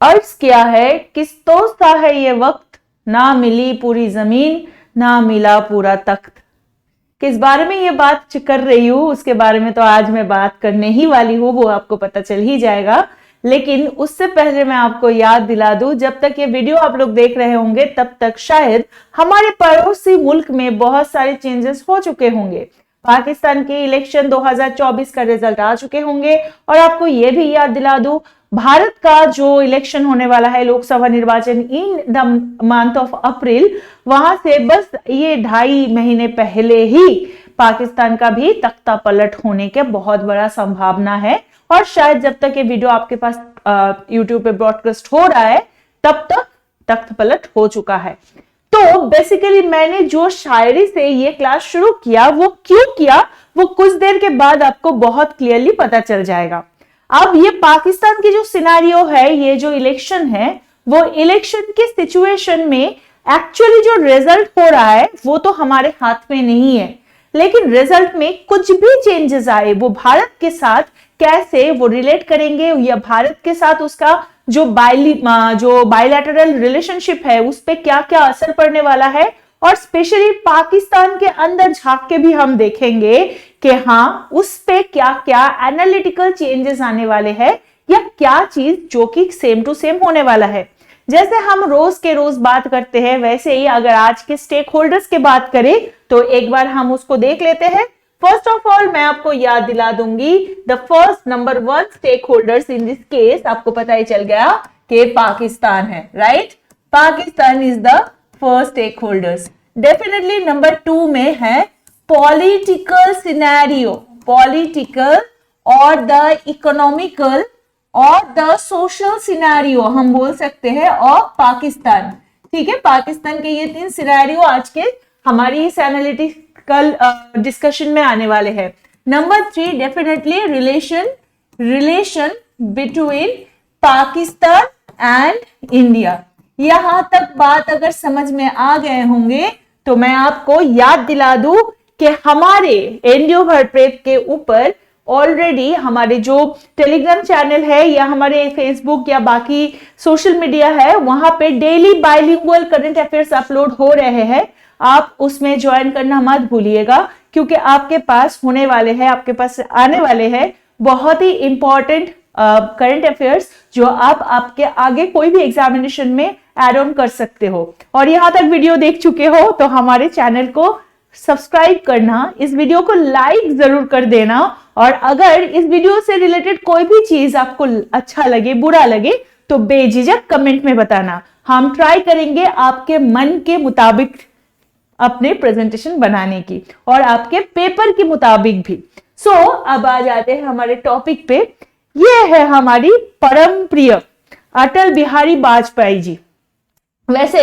अर्ज किया है, किस तो सा है ये वक्त, ना मिली पूरी जमीन ना मिला पूरा तख्त। किस बारे में ये बात कर रही हूं उसके बारे में तो आज मैं बात करने ही वाली हूं, वो आपको पता चल ही जाएगा। लेकिन उससे पहले मैं आपको याद दिला दूं, जब तक ये वीडियो आप लोग देख रहे होंगे तब तक शायद हमारे पड़ोसी मुल्क में बहुत सारे चेंजेस हो चुके होंगे। पाकिस्तान के इलेक्शन 2024 का रिजल्ट आ चुके होंगे। और आपको ये भी याद दिला दूं, भारत का जो इलेक्शन होने वाला है लोकसभा निर्वाचन in the month of April, वहां से बस ये 2.5 महीने पहले ही पाकिस्तान का भी तख्ता पलट होने के बहुत बड़ा संभावना है। और शायद जब तक ये वीडियो आपके पास यूट्यूब पे ब्रॉडकास्ट हो रहा है तब तक तख्त पलट हो चुका है। तो बेसिकली मैंने जो शायरी से ये क्लास शुरू किया, वो क्यों किया, वो कुछ देर के बाद आपको बहुत क्लियरली पता चल जाएगा। अब ये पाकिस्तान की जो सिनेरियो है, ये जो इलेक्शन है, वो इलेक्शन के सिचुएशन में एक्चुअली जो रिजल्ट हो रहा है वो तो हमारे हाथ में नहीं है, लेकिन रिजल्ट में कुछ भी चेंजेस आए वो भारत के साथ कैसे वो रिलेट करेंगे, या भारत के साथ उसका जो बायलैटरल रिलेशनशिप है उस पर क्या क्या असर पड़ने वाला है। और स्पेशली पाकिस्तान के अंदर झांक के भी हम देखेंगे कि हाँ उस पे क्या क्या एनालिटिकल चेंजेस आने वाले हैं, या क्या चीज जो कि सेम टू सेम होने वाला है। जैसे हम रोज के रोज बात करते हैं, वैसे ही अगर आज के स्टेक होल्डर्स की बात करें तो एक बार हम उसको देख लेते हैं। फर्स्ट ऑफ ऑल मैं आपको याद दिला दूंगी, the first number 1 stakeholders in this case, आपको पता ही चल गया कि पाकिस्तान है, right. Pakistan is the first stakeholders. Definitely number 2 में है पॉलिटिकल सिनेरियो, पॉलिटिकल और द इकोनॉमिकल और द सोशल सिनेरियो हम बोल सकते हैं ऑफ पाकिस्तान। ठीक है, पाकिस्तान के ये 3 सिनेरियो आज के हमारी इस एनालिटिकल डिस्कशन में आने वाले हैं। Number 3 definitely relation between Pakistan and India. यहां तक बात अगर समझ में आ गए होंगे तो मैं आपको याद दिला दूं कि हमारे एनडीओ हरप्रेप के ऊपर ऑलरेडी हमारे जो टेलीग्राम चैनल है या हमारे फेसबुक या बाकी सोशल मीडिया है, वहां पे daily bilingual current affairs upload हो रहे हैं। आप उसमें ज्वाइन करना मत भूलिएगा, क्योंकि आपके पास होने वाले हैं, आपके पास आने वाले हैं बहुत ही इंपॉर्टेंट करंट अफेयर्स जो आप आपके आगे कोई भी एग्जामिनेशन में एड ऑन कर सकते हो। और यहां तक वीडियो देख चुके हो तो हमारे चैनल को सब्सक्राइब करना, इस वीडियो को लाइक जरूर कर देना। और अगर इस वीडियो से रिलेटेड कोई भी चीज आपको अच्छा लगे, बुरा लगे, तो बेझिझक कमेंट में बताना। हम ट्राई करेंगे आपके मन के मुताबिक अपने प्रेजेंटेशन बनाने की और आपके पेपर के मुताबिक भी। सो अब आ जाते हैं हमारे टॉपिक पे। ये है हमारी परम प्रिय अटल बिहारी वाजपेयी जी। वैसे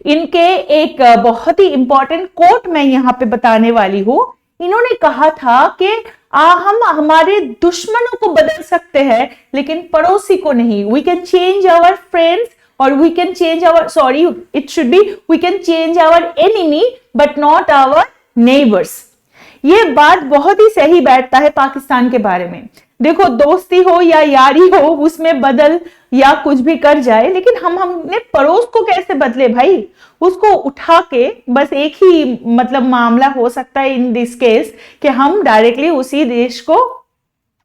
इनके एक बहुत ही इंपॉर्टेंट कोट मैं यहाँ पे बताने वाली हूं। इन्होंने कहा था कि हम हमारे दुश्मनों को बदल सकते हैं लेकिन पड़ोसी को नहीं। We can change our friends और we can change our, sorry it should be, we can change our enemy but not our neighbours. ये बात बहुत ही सही बैठता है पाकिस्तान के बारे में। देखो, दोस्ती हो या यारी हो, उसमें बदल या कुछ भी कर जाए, लेकिन हम अपने पड़ोस को कैसे बदले भाई? उसको उठा के बस एक ही मतलब मामला हो सकता है इन दिस केस कि हम डायरेक्टली उसी देश को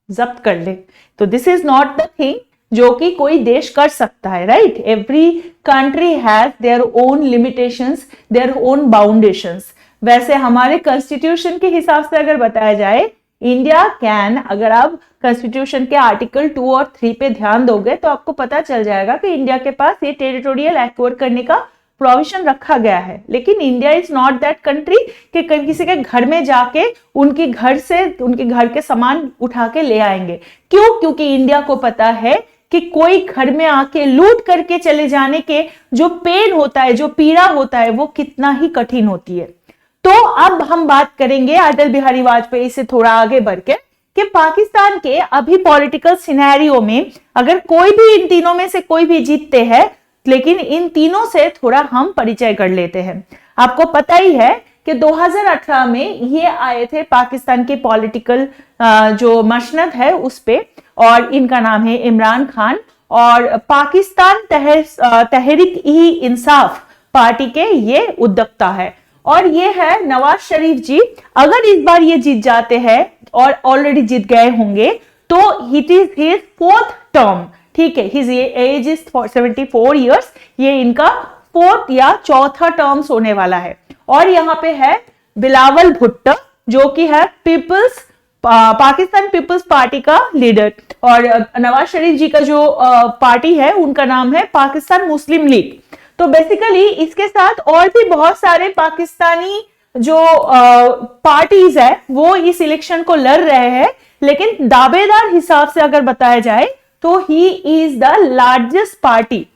जब्त कर ले। तो this is not the thing जो कि कोई देश कर सकता है, right. Every country has their own limitations, their own बाउंडेशंस। वैसे हमारे कॉन्स्टिट्यूशन के हिसाब से अगर बताया जाए, इंडिया कैन, अगर आप कॉन्स्टिट्यूशन के आर्टिकल 2 और 3 पे ध्यान दोगे तो आपको पता चल जाएगा कि इंडिया के पास ये टेरिटोरियल एक्वायर करने का प्रोविजन रखा गया है। लेकिन India is not that country कि किसी के घर में जाके उनके घर से उनके घर के सामान उठा के ले आएंगे। क्यों? क्योंकि इंडिया को पता है कि कोई घर में आके लूट करके चले जाने के जो पेन होता है, जो पीड़ा होता है, वो कितना ही कठिन होती है। तो अब हम बात करेंगे अटल बिहारी वाजपेयी से थोड़ा आगे बढ़ के कि पाकिस्तान के अभी पॉलिटिकल सिनेरियो में अगर कोई भी इन तीनों में से कोई भी जीतते हैं, लेकिन इन तीनों से थोड़ा हम परिचय कर लेते हैं। आपको पता ही है कि 2018 में ये आए थे पाकिस्तान के पॉलिटिकल जो मसनद है उस पे, और इनका नाम है इमरान खान। और पाकिस्तान तहरीक ई इंसाफ पार्टी के ये उद्योक्ता है। और ये है नवाज शरीफ जी। अगर इस बार ये जीत जाते हैं और ऑलरेडी जीत गए होंगे तो it is his 4th term, ठीक है। हिज एज इज 74 ईयर्स, ये इनका 4th या 4था टर्म्स होने वाला है। और यहाँ पे है बिलावल भुट्टो जो कि है पाकिस्तान पीपल्स पार्टी का लीडर, और नवाज शरीफ जी का जो पार्टी है उनका नाम है पाकिस्तान मुस्लिम लीग। तो बेसिकली इसके साथ और भी बहुत सारे पाकिस्तानी जो पार्टीज है वो इस इलेक्शन को लड़ रहे हैं, लेकिन दावेदार हिसाब से अगर बताया जाए तो he is the largest party.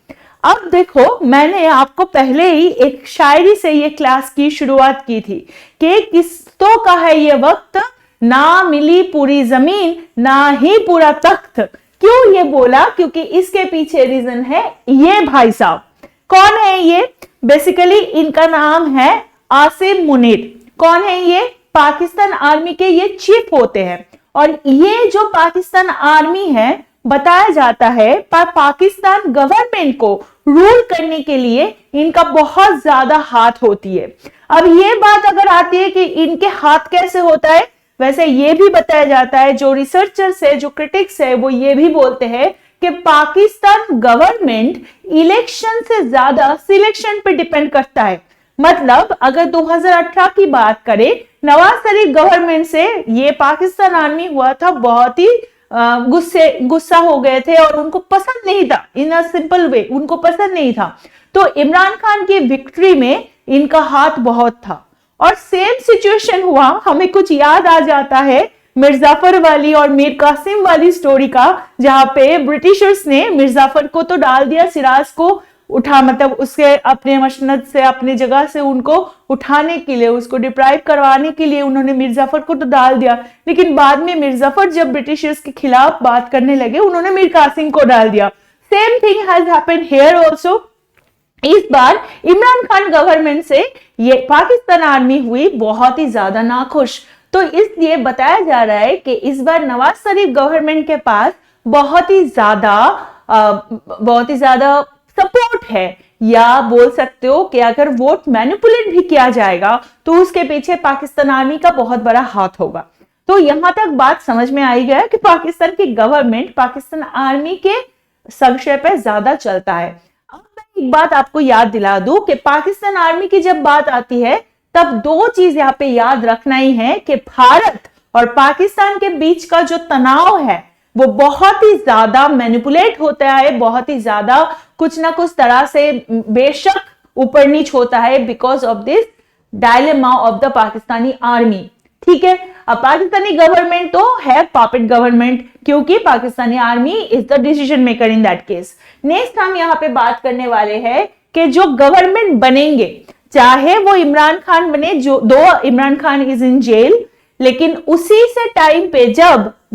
अब देखो, मैंने आपको पहले ही एक शायरी से ये क्लास की शुरुआत की थी कि किस्तों का है ये वक्त, ना मिली पूरी जमीन ना ही पूरा तख्त। क्यों ये बोला? क्योंकि इसके पीछे रीजन है ये भाई साहब। कौन है ये? बेसिकली इनका नाम है आसिम मुनीर। कौन है ये? पाकिस्तान आर्मी के ये चीफ होते हैं। और ये जो पाकिस्तान आर्मी है, बताया जाता है पाकिस्तान गवर्नमेंट को रूल करने के लिए इनका बहुत ज्यादा हाथ होती है। अब ये बात अगर आती है कि इनके हाथ कैसे होता है, वैसे ये भी बताया जाता है, जो रिसर्चर्स है, जो क्रिटिक्स है, वो ये भी बोलते हैं कि पाकिस्तान गवर्नमेंट इलेक्शन से ज्यादा सिलेक्शन पे डिपेंड करता है। मतलब अगर 2018 की बात करें, नवाज शरीफ गवर्नमेंट से ये पाकिस्तान आर्मी हुआ था, बहुत ही गुस्सा हो गए थे और उनको पसंद नहीं था, इन अ सिंपल वे उनको पसंद नहीं था। तो इमरान खान की विक्ट्री में इनका हाथ बहुत था। और सेम सिचुएशन हुआ, हमें कुछ याद आ जाता है मिर्जाफर वाली और मीर कासिम वाली स्टोरी का, जहां पे ब्रिटिशर्स ने मिर्जाफर को तो डाल दिया, सिराज को मतलब उसके अपने मशनद से, अपने जगह से उनको उठाने के लिए, उसको डिप्राइव करवाने के लिए उन्होंने मिर्जाफर को तो डाल दिया, लेकिन बाद में मिर्जाफर जब ब्रिटिशर्स के खिलाफ बात करने लगे, उन्होंने मीर कासिम को डाल दिया। Same thing has happened here also. इस बार इमरान खान गवर्नमेंट से ये पाकिस्तान आर्मी हुई बहुत ही ज्यादा नाखुश। तो इसलिए बताया जा रहा है कि इस बार नवाज शरीफ गवर्नमेंट के पास बहुत ही ज्यादा सपोर्ट है, या बोल सकते हो कि अगर वोट मैनिपुलेट भी किया जाएगा तो उसके पीछे पाकिस्तान आर्मी का बहुत बड़ा हाथ होगा। तो यहां तक बात समझ में आई गया कि पाकिस्तान की गवर्नमेंट पाकिस्तान आर्मी के संशय पे ज्यादा चलता है। अब मैं एक बात आपको याद दिला दूं कि पाकिस्तान आर्मी की जब बात आती है तब दो चीज यहाँ पे याद रखना ही है कि भारत और पाकिस्तान के बीच का जो तनाव है वो बहुत ही ज्यादा मैनिपुलेट होता है, बहुत ही ज्यादा कुछ ना कुछ तरह से बेशक ऊपर नीच होता है, because of this dilemma of the Pakistani army. ठीक है, अब पाकिस्तानी गवर्नमेंट तो है पॉपेट गवर्नमेंट, क्योंकि Pakistani army is the decision maker in that case. Next हम यहाँ पे बात करने वाले हैं कि जो गवर्नमेंट बनेंगे, चाहे वो इमरान खान बने, जो दो Imran Khan is in jail, लेकिन उसी से टाइम पे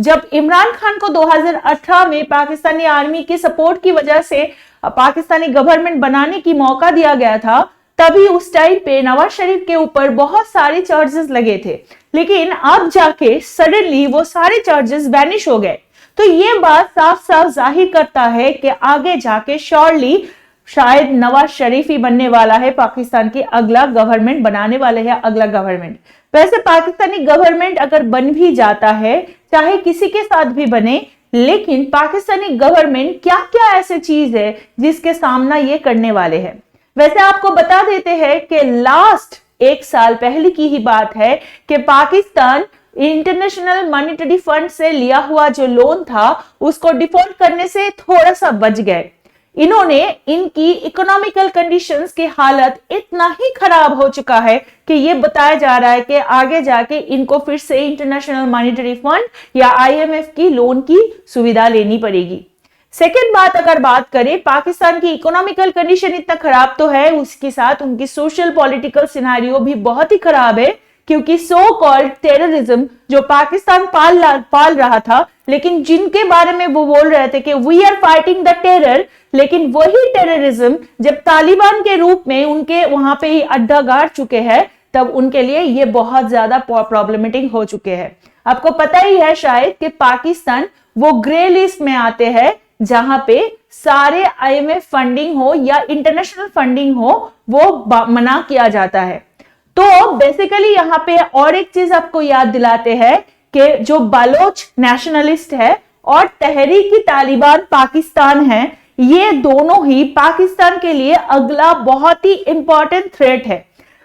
जब इमरान खान को 2018 में पाकिस्तानी आर्मी के सपोर्ट की वजह से पाकिस्तानी गवर्नमेंट बनाने की मौका दिया गया था, तभी उस टाइम पे नवाज शरीफ के ऊपर बहुत सारे चार्जेस लगे थे, लेकिन अब जाके सडनली वो सारे चार्जेस वैनिश हो गए। तो ये बात साफ साफ जाहिर करता है कि आगे जाके श्योरली शायद नवाज शरीफ ही बनने वाला है, पाकिस्तान की अगला गवर्नमेंट बनाने वाले हैं, अगला गवर्नमेंट। वैसे पाकिस्तानी गवर्नमेंट अगर बन भी जाता है, चाहे किसी के साथ भी बने, लेकिन पाकिस्तानी गवर्नमेंट क्या क्या ऐसे चीज है जिसके सामना ये करने वाले हैं। वैसे आपको बता देते हैं कि लास्ट 1 साल पहले की ही बात है कि पाकिस्तान इंटरनेशनल मॉनेटरी फंड से लिया हुआ जो लोन था उसको डिफॉल्ट करने से थोड़ा सा बच गए। इन्होंने इनकी इकोनॉमिकल कंडीशंस की हालत इतना ही खराब हो चुका है कि ये बताया जा रहा है कि आगे जाके इनको फिर से इंटरनेशनल मॉनेटरी फंड या IMF की लोन की सुविधा लेनी पड़ेगी। सेकेंड बात अगर बात करें, पाकिस्तान की इकोनॉमिकल कंडीशन इतना खराब तो है, उसके साथ उनकी सोशल पॉलिटिकल सिनेरियो भी बहुत ही खराब है, क्योंकि सो कॉल्ड टेररिज्म जो पाकिस्तान पाल रहा था, लेकिन जिनके बारे में वो बोल रहे थे कि we are fighting the terror, लेकिन वही टेररिज्म जब तालिबान के रूप में उनके वहां पे ही अड्डा गाड़ चुके हैं, तब उनके लिए ये बहुत ज्यादा प्रॉब्लमेटिक हो चुके हैं। आपको पता ही है शायद कि पाकिस्तान वो ग्रे लिस्ट में आते हैं जहां पे सारे IMF फंडिंग हो या इंटरनेशनल फंडिंग हो वो मना किया जाता है। तो बेसिकली यहाँ पे और एक चीज आपको याद दिलाते हैं कि जो बलोच नेशनलिस्ट है और तहरीकी तालिबान पाकिस्तान है, ये दोनों ही पाकिस्तान के लिए अगला बहुत ही इंपॉर्टेंट थ्रेट है।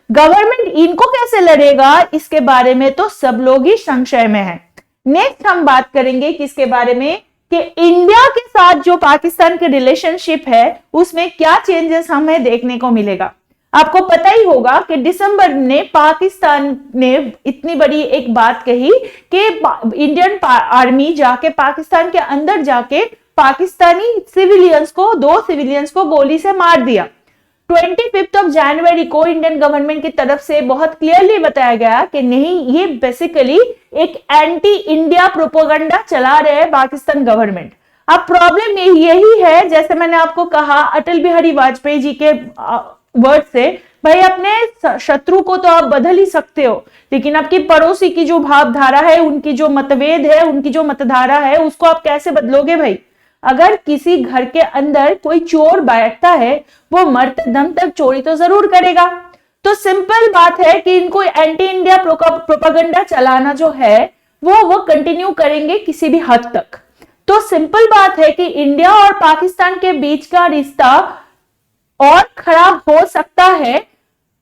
गवर्नमेंट इनको कैसे लड़ेगा इसके बारे में तो सब लोग ही संशय में है। नेक्स्ट हम बात करेंगे किसके बारे में कि इंडिया के साथ जो पाकिस्तान के रिलेशनशिप है उसमें क्या चेंजेस हमें देखने को मिलेगा। आपको पता ही होगा कि दिसंबर में पाकिस्तान ने इतनी बड़ी एक बात कही कि इंडियन आर्मी जाके पाकिस्तान के अंदर जाके पाकिस्तानी सिविलियंस को, 2 सिविलियंस को गोली से मार दिया। 25 जनवरी को इंडियन गवर्नमेंट की तरफ से बहुत क्लियरली बताया गया कि नहीं, ये बेसिकली एक एंटी इंडिया प्रोपेगेंडा चला रहे हैं पाकिस्तान गवर्नमेंट। अब प्रॉब्लम यही है, जैसे मैंने आपको कहा अटल बिहारी वाजपेयी जी के वर्ड से, भाई अपने शत्रु को तो आप बदल ही सकते हो, लेकिन आपकी पड़ोसी की जो भावधारा है, उनकी जो मतभेद है, उनकी जो मतधारा है, उसको आप कैसे बदलोगे भाई। अगर किसी घर के अंदर कोई चोर बैठता है, वो मरते दम तक चोरी तो जरूर करेगा। तो सिंपल बात है कि इनको एंटी इंडिया प्रोपेगेंडा चलाना जो है वो कंटिन्यू करेंगे किसी भी हद तक। तो सिंपल बात है कि इंडिया और पाकिस्तान के बीच का रिश्ता और खराब हो सकता है।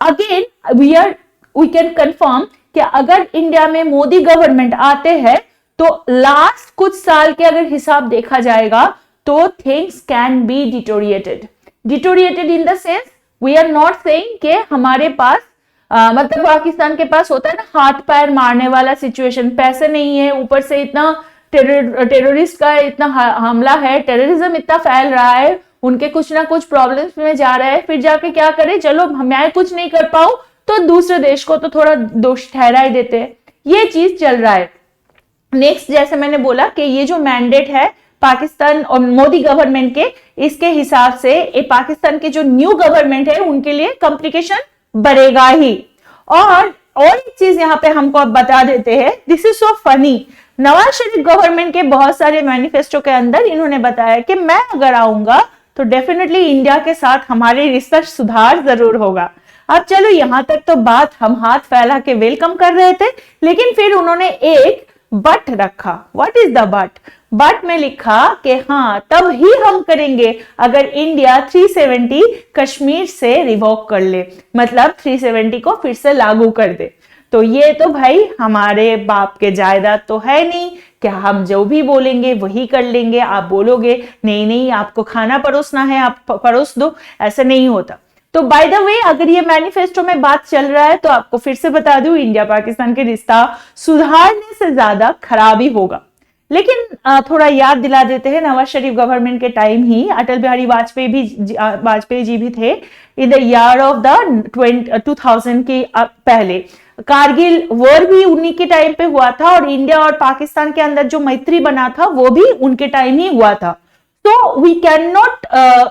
अगेन वी कैन कंफर्म कि अगर इंडिया में मोदी गवर्नमेंट आते हैं तो लास्ट कुछ साल के अगर हिसाब देखा जाएगा तो things can be deteriorated in the sense, we are not saying कि हमारे पास मतलब पाकिस्तान के पास होता है ना हाथ पैर मारने वाला सिचुएशन, पैसे नहीं है, ऊपर से इतना टेररिस्ट का इतना हमला है, टेररिज्म इतना फैल रहा है, उनके कुछ ना कुछ प्रॉब्लम्स में जा रहा है, फिर जाके क्या करे, चलो मैं कुछ नहीं कर पाऊं तो दूसरे देश को तो थोड़ा दोष ठहरा ही देते हैं, ये चीज चल रहा है। नेक्स्ट, जैसे मैंने बोला कि ये जो मैंडेट है पाकिस्तान और मोदी गवर्नमेंट के, इसके हिसाब से पाकिस्तान के जो न्यू गवर्नमेंट है उनके लिए कॉम्प्लिकेशन बढ़ेगा ही। और एक चीज यहाँ पे हमको अब बता देते हैं, this is so funny, Nawaz Sharif government के बहुत सारे मैनिफेस्टो के अंदर इन्होंने बताया कि मैं अगर आऊंगा तो डेफिनेटली इंडिया के साथ हमारे रिश्ता सुधार जरूर होगा। अब चलो यहां तक तो बात हम हाथ फैला के वेलकम कर रहे थे, लेकिन फिर उन्होंने एक बट रखा। What is the but? But में लिखा कि हाँ तब ही हम करेंगे अगर इंडिया 370 कश्मीर से रिवोक कर ले, मतलब 370 को फिर से लागू कर दे। तो ये तो भाई हमारे बाप के जायदाद तो है नहीं, क्या हम जो भी बोलेंगे वही कर लेंगे। आप बोलोगे नहीं नहीं आपको खाना परोसना है आप परोस दो, ऐसा नहीं होता। तो बाय द वे अगर ये मैनिफेस्टो में बात चल रहा है तो आपको फिर से बता दूं, इंडिया पाकिस्तान के रिश्ता सुधारने से ज्यादा खराब ही होगा। लेकिन थोड़ा याद दिला देते हैं, नवाज शरीफ गवर्नमेंट के टाइम ही अटल बिहारी वाजपेयी जी भी थे। In the year of the 2000 के पहले कारगिल वॉर भी उन्हीं के टाइम पे हुआ था, और इंडिया और पाकिस्तान के अंदर जो मैत्री बना था वो भी उनके टाइम ही हुआ था। तो वी कैन नॉट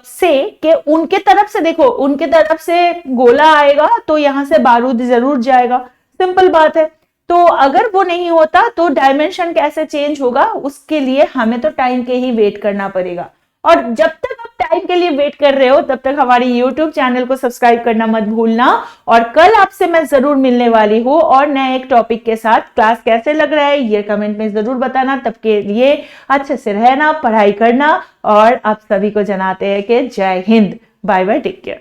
से कि उनके तरफ से, देखो उनके तरफ से गोला आएगा तो यहां से बारूद जरूर जाएगा, सिंपल बात है। तो अगर वो नहीं होता तो डायमेंशन कैसे चेंज होगा, उसके लिए हमें तो टाइम के ही वेट करना पड़ेगा। और जब तक आप टाइम के लिए वेट कर रहे हो तब तक हमारी YouTube चैनल को सब्सक्राइब करना मत भूलना। और कल आपसे मैं जरूर मिलने वाली हूँ और नए एक टॉपिक के साथ। क्लास कैसे लग रहा है ये कमेंट में जरूर बताना। तब के लिए अच्छे से रहना, पढ़ाई करना, और आप सभी को जनाते हैं कि जय हिंद, बाय बाय, टेक केयर।